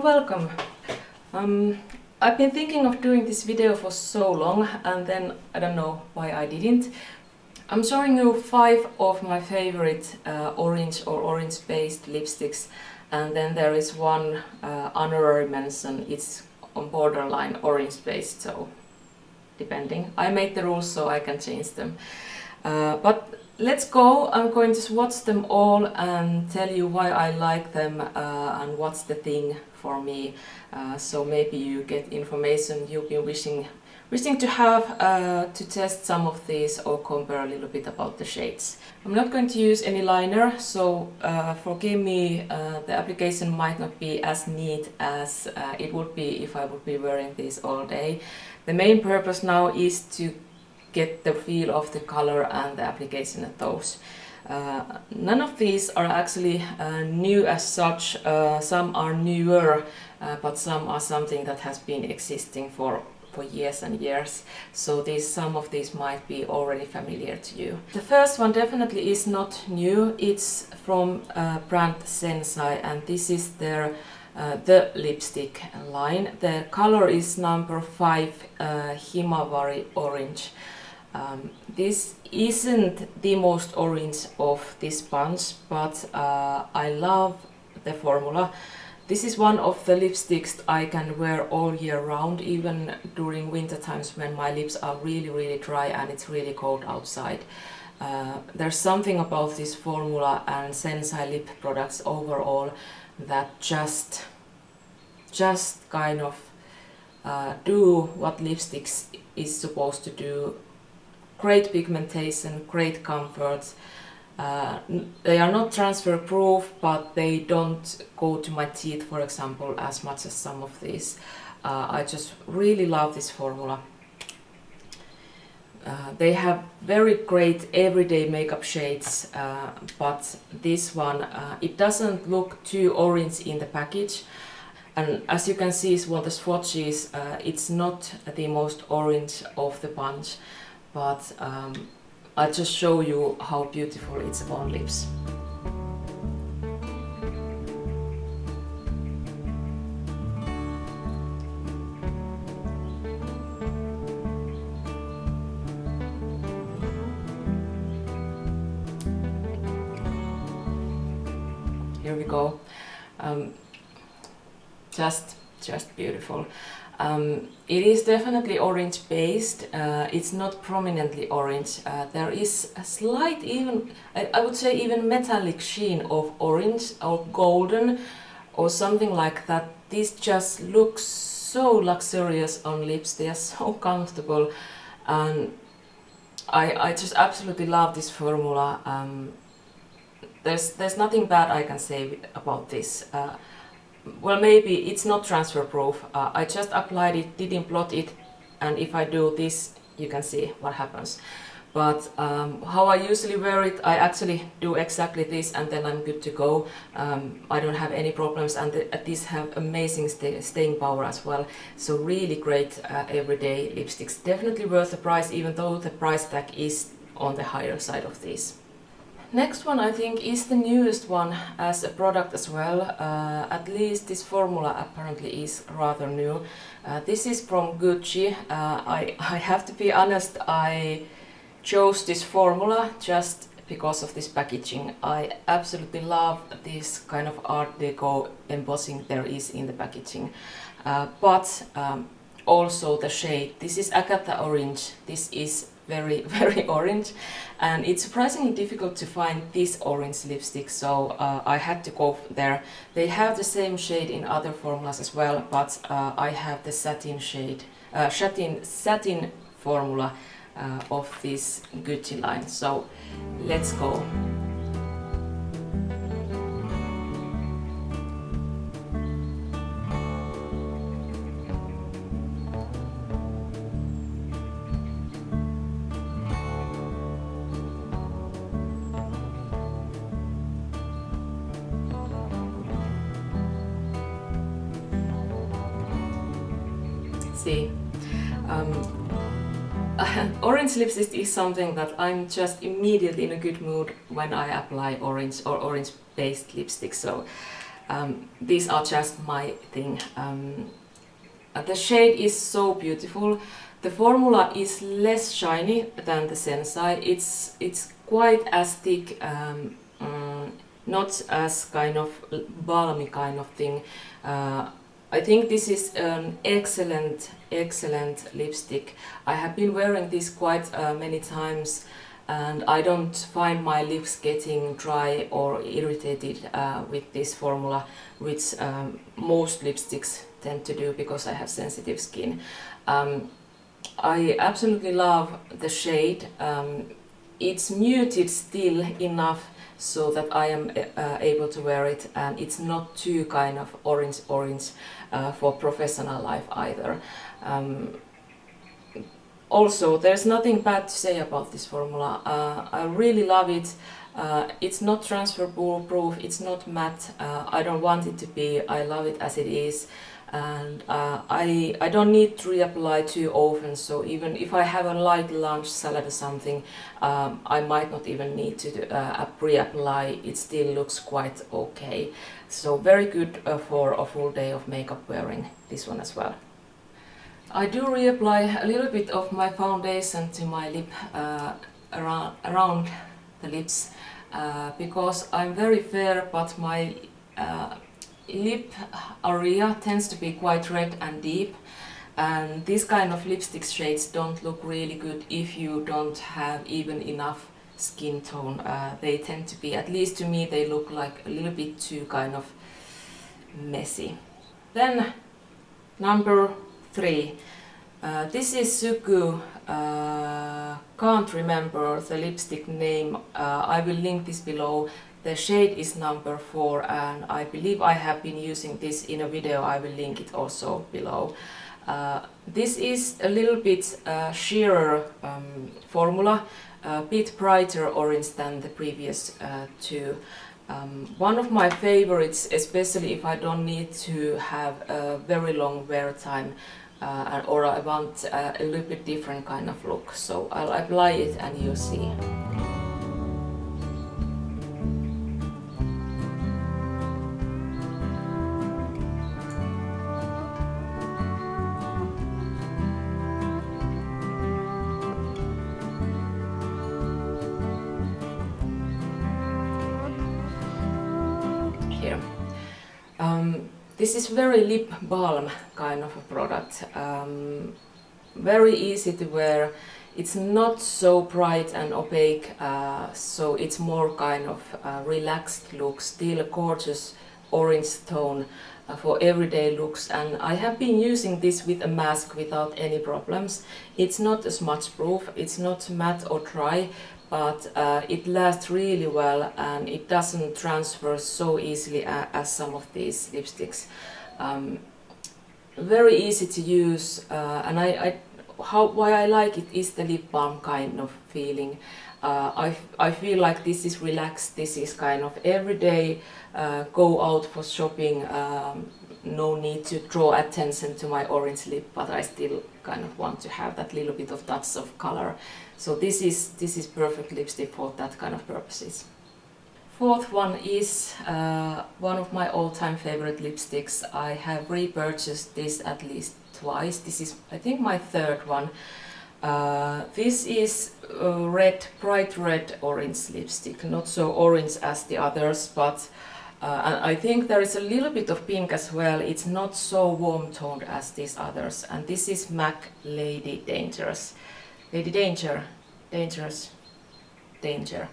Well, welcome. I've been thinking of doing this video for so long, and then I don't know why I didn't. I'm showing you 5 of my favorite orange or orange-based lipsticks, and then there is one honorary mention. It's on borderline orange-based, so depending. I made the rules so I can change them. But let's go. I'm going to swatch them all and tell you why I like them and what's the thing for me. So maybe you get information you've been wishing to have to test some of these or compare a little bit about the shades. I'm not going to use any liner, so forgive me, the application might not be as neat as it would be if I would be wearing these all day. The main purpose now is to get the feel of the color and the application of those. None of these are actually new as such. Some are newer, but some are something that has been existing for years and years. So some of these might be already familiar to you. The first one definitely is not new. It's from brand Sensai, and this is their the lipstick line. The color is number 5, Himawari orange. This isn't the most orange of this bunch, but I love the formula. This is one of the lipsticks I can wear all year round, even during winter times when my lips are really dry and it's really cold outside. There's something about this formula and Sensai lip products overall that just kind of do what lipsticks is supposed to do. Great pigmentation, great comfort. They are not transfer proof, but they don't go to my teeth, for example, as much as some of these. I just really love this formula. They have very great everyday makeup shades, but this one, it doesn't look too orange in the package. And as you can see, well, the swatches, it's not the most orange of the bunch, but I'll just show you how beautiful it's on lips. Here we go. Just beautiful. It is definitely orange based. It's not prominently orange. There is a slight, even I would say even metallic sheen of orange or golden or something like that. This just looks so luxurious on lips. They are so comfortable, and I just absolutely love this formula. There's nothing bad I can say about this. Well, maybe it's not transfer proof. I just applied it, didn't blot it, and if I do this, you can see what happens. But how I usually wear it, I actually do exactly this, and then I'm good to go. I don't have any problems, and these have amazing staying power as well. So really great everyday lipsticks. Definitely worth the price, even though the price tag is on the higher side of these. Next one I think is the newest one as a product as well. At least this formula apparently is rather new. This is from Gucci. I have to be honest, I chose this formula just because of this packaging. I absolutely love this kind of art deco embossing there is in the packaging. But also the shade. This is Agatha orange. This is very orange, and it's surprisingly difficult to find this orange lipstick, so I had to go there. They have the same shade in other formulas as well, but I have the satin shade, satin formula of this Gucci line. So let's go. See, orange lipstick is something that I'm just immediately in a good mood when I apply orange or orange based lipstick. So These are just my thing. The shade is so beautiful. The formula is less shiny than the Sensai. It's quite as thick, not as kind of balmy kind of thing. I think this is an excellent lipstick. I have been wearing this quite many times, and I don't find my lips getting dry or irritated with this formula, which most lipsticks tend to do because I have sensitive skin. I absolutely love the shade. It's muted still enough so that I am able to wear it, and it's not too kind of orange for professional life either. Also, there's nothing bad to say about this formula. I really love it. It's not transfer proof, it's not matte. I don't want it to be. I love it as it is. And I don't need to reapply too often, so even if I have a light lunch salad or something, I might not even need to reapply. It still looks quite okay. So very good for a full day of makeup wearing, this one as well. I do reapply a little bit of my foundation to my lip, around the lips, because I'm very fair, but my lip area tends to be quite red and deep, and these kind of lipstick shades don't look really good if you don't have even enough skin tone. They tend to be, at least to me, they look like a little bit too kind of messy. Then number 3. This is Suqqu. Can't remember the lipstick name. I will link this below. The shade is number 4, and I believe I have been using this in a video. I will link it also below. This is a little bit sheerer formula, a bit brighter orange than the previous two. One of my favorites, especially if I don't need to have a very long wear time, or I want a little bit different kind of look. So I'll apply it and you'll see. Here. This is very lip balm kind of a product. Very easy to wear. It's not so bright and opaque, so it's more kind of relaxed look, still a gorgeous orange tone for everyday looks. And I have been using this with a mask without any problems. It's not a smudge proof, it's not matte or dry, but it lasts really well, and it doesn't transfer so easily as some of these lipsticks. Very easy to use, and why I like it is the lip balm kind of feeling. I feel like this is relaxed, this is kind of everyday, go out for shopping, no need to draw attention to my orange lip, but I still kind of want to have that little bit of touch of color. So this is perfect lipstick for that kind of purposes. Fourth one is one of my all-time favorite lipsticks. I have repurchased this at least twice. This is, I think, my third one. This is red, bright red orange lipstick, not so orange as the others, but I think there is a little bit of pink as well. It's not so warm toned as these others. And this is MAC Lady Dangerous. Lady Danger, Dangerous, Danger.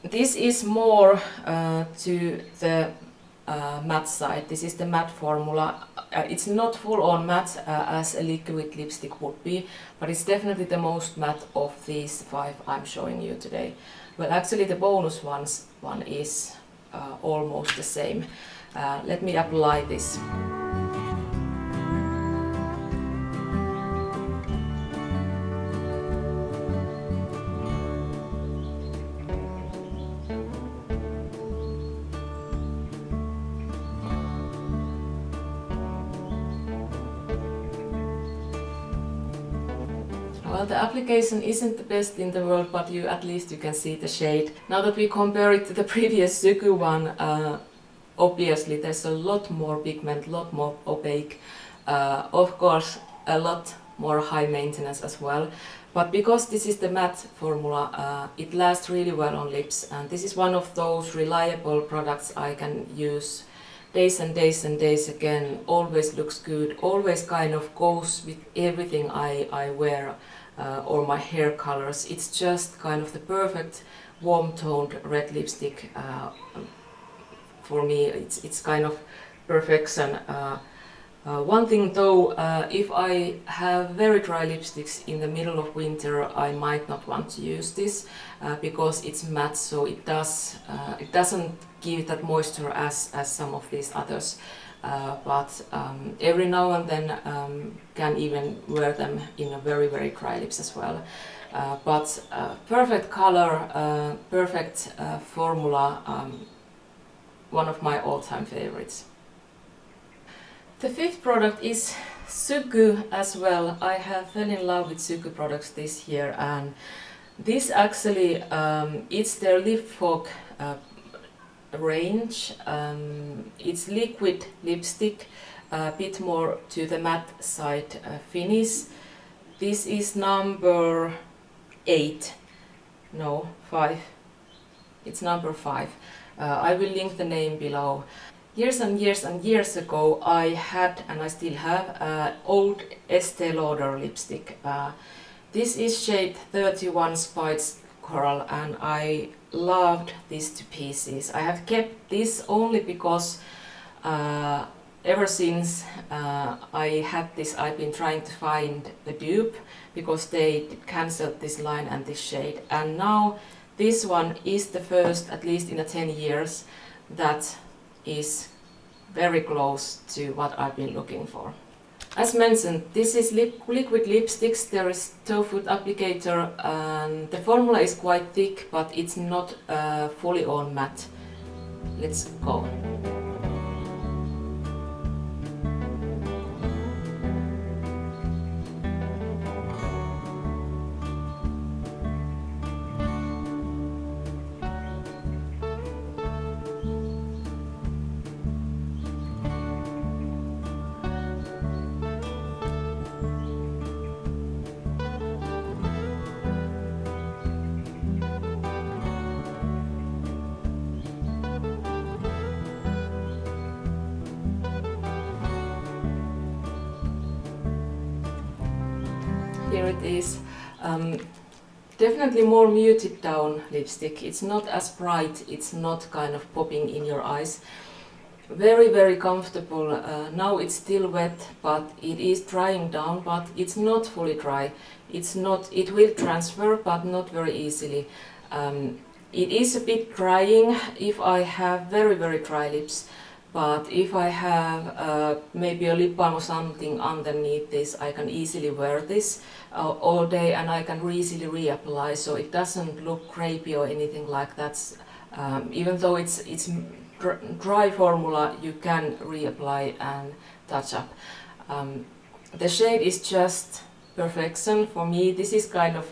This is more to the matte side. This is the matte formula. It's not full on matte as a liquid lipstick would be, but it's definitely the most matte of these 5 I'm showing you today. Well, actually the bonus one is almost the same. Let me apply this. Well, the application isn't the best in the world, but at least you can see the shade. Now that we compare it to the previous Suqqu one, obviously there's a lot more pigment, lot more opaque, of course a lot more high maintenance as well. But because this is the matte formula, it lasts really well on lips, and this is one of those reliable products I can use days and days and days again. Always looks good, always kind of goes with everything I wear, or my hair colors. It's just kind of the perfect warm toned red lipstick. For me, it's kind of perfection. One thing though, if I have very dry lipsticks in the middle of winter, I might not want to use this because it's matte, so it doesn't give that moisture as some of these others. But every now and then can even wear them in a very dry lips as well. But perfect color, perfect formula, one of my all-time favorites. The fifth product is Suqqu as well. I have fell in love with Suqqu products this year, and this actually it's their lip fog range. It's liquid lipstick, a bit more to the matte side finish. This is number 8, no 5. It's number 5. I will link the name below. Years and years and years ago I had, and I still have, old Estee Lauder lipstick. This is shade 31 Spiced Coral, and I loved this to pieces. I have kept this only because ever since I had this, I've been trying to find a dupe because they cancelled this line and this shade, and now this one is the first, at least in 10 years, that is very close to what I've been looking for. As mentioned, this is liquid lipsticks. There is toe foot applicator, and the formula is quite thick, but it's not fully on matte. Let's go. Here it is. Definitely more muted down lipstick. It's not as bright, it's not kind of popping in your eyes. Very comfortable. Now it's still wet, but it is drying down, but it's not fully dry. It will transfer, but not very easily. It is a bit drying if I have very dry lips. But if I have maybe a lip balm or something underneath this, I can easily wear this all day, and I can easily reapply, so it doesn't look crepey or anything like that. Even though it's dry formula, you can reapply and touch up. The shade is just perfection for me. This is kind of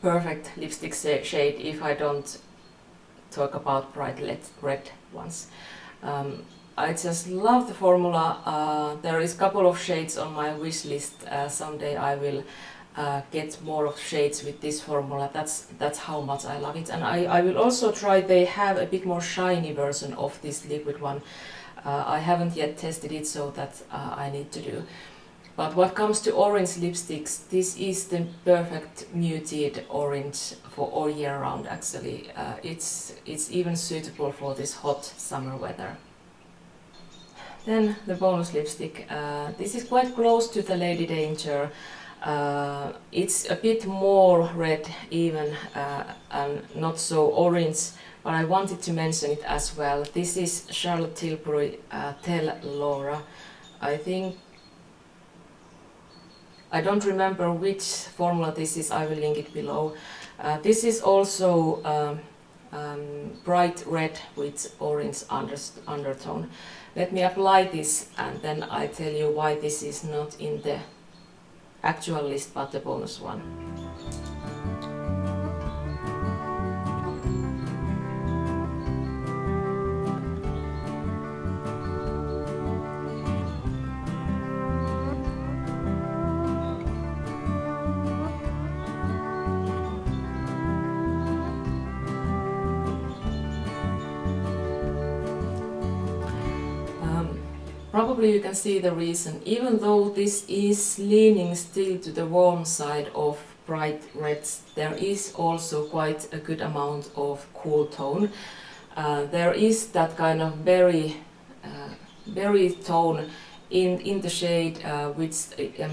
perfect lipstick shade if I don't talk about bright red ones. I just love the formula. There is a couple of shades on my wish list. Someday I will get more of shades with this formula. That's how much I love it. And I will also try, they have a bit more shiny version of this liquid one. I haven't yet tested it, so that I need to do. But what comes to orange lipsticks, this is the perfect muted orange for all year round actually. It's even suitable for this hot summer weather. Then the bonus lipstick. This is quite close to the Lady Danger. It's a bit more red even, and not so orange, but I wanted to mention it as well. This is Charlotte Tilbury Tell Laura. I don't remember which formula this is, I will link it below. This is also bright red with orange undertone. Let me apply this and then I tell you why this is not in the actual list but the bonus one. Probably you can see the reason. Even though this is leaning still to the warm side of bright reds, there is also quite a good amount of cool tone. There is that kind of berry tone in the shade, which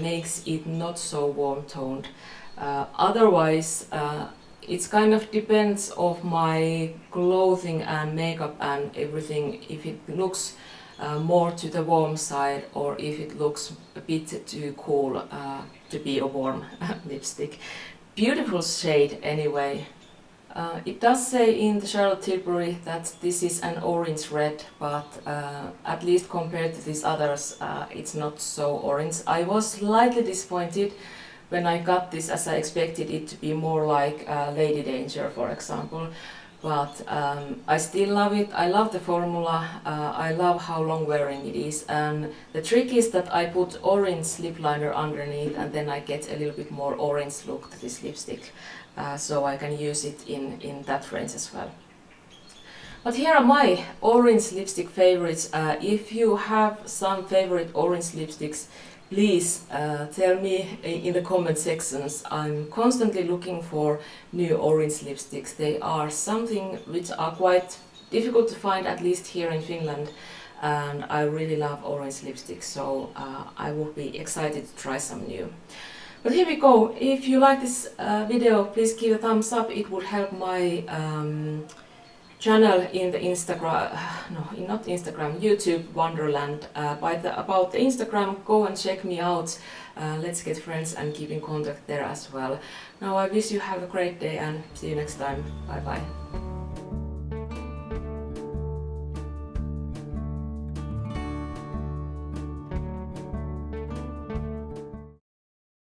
makes it not so warm toned. Otherwise, it kind of depends of my clothing and makeup and everything, if it looks more to the warm side or if it looks a bit too cool to be a warm lipstick. Beautiful shade anyway. It does say in the Charlotte Tilbury that this is an orange red, but at least compared to these others, it's not so orange. I was slightly disappointed when I got this, as I expected it to be more like Lady Danger, for example. But I still love it. I love the formula. I love how long wearing it is. And the trick is that I put orange lip liner underneath, and then I get a little bit more orange look to this lipstick. So I can use it in that range as well. But here are my orange lipstick favorites. If you have some favorite orange lipsticks, please tell me in the comment sections. I'm constantly looking for new orange lipsticks. They are something which are quite difficult to find, at least here in Finland. And I really love orange lipsticks, so I will be excited to try some new. But here we go. If you like this video, please give a thumbs up. It would help my channel in the Instagram, no, not Instagram, YouTube Wonderland. About the Instagram, go and check me out. Let's get friends and keep in contact there as well. Now I wish you have a great day and see you next time. Bye bye.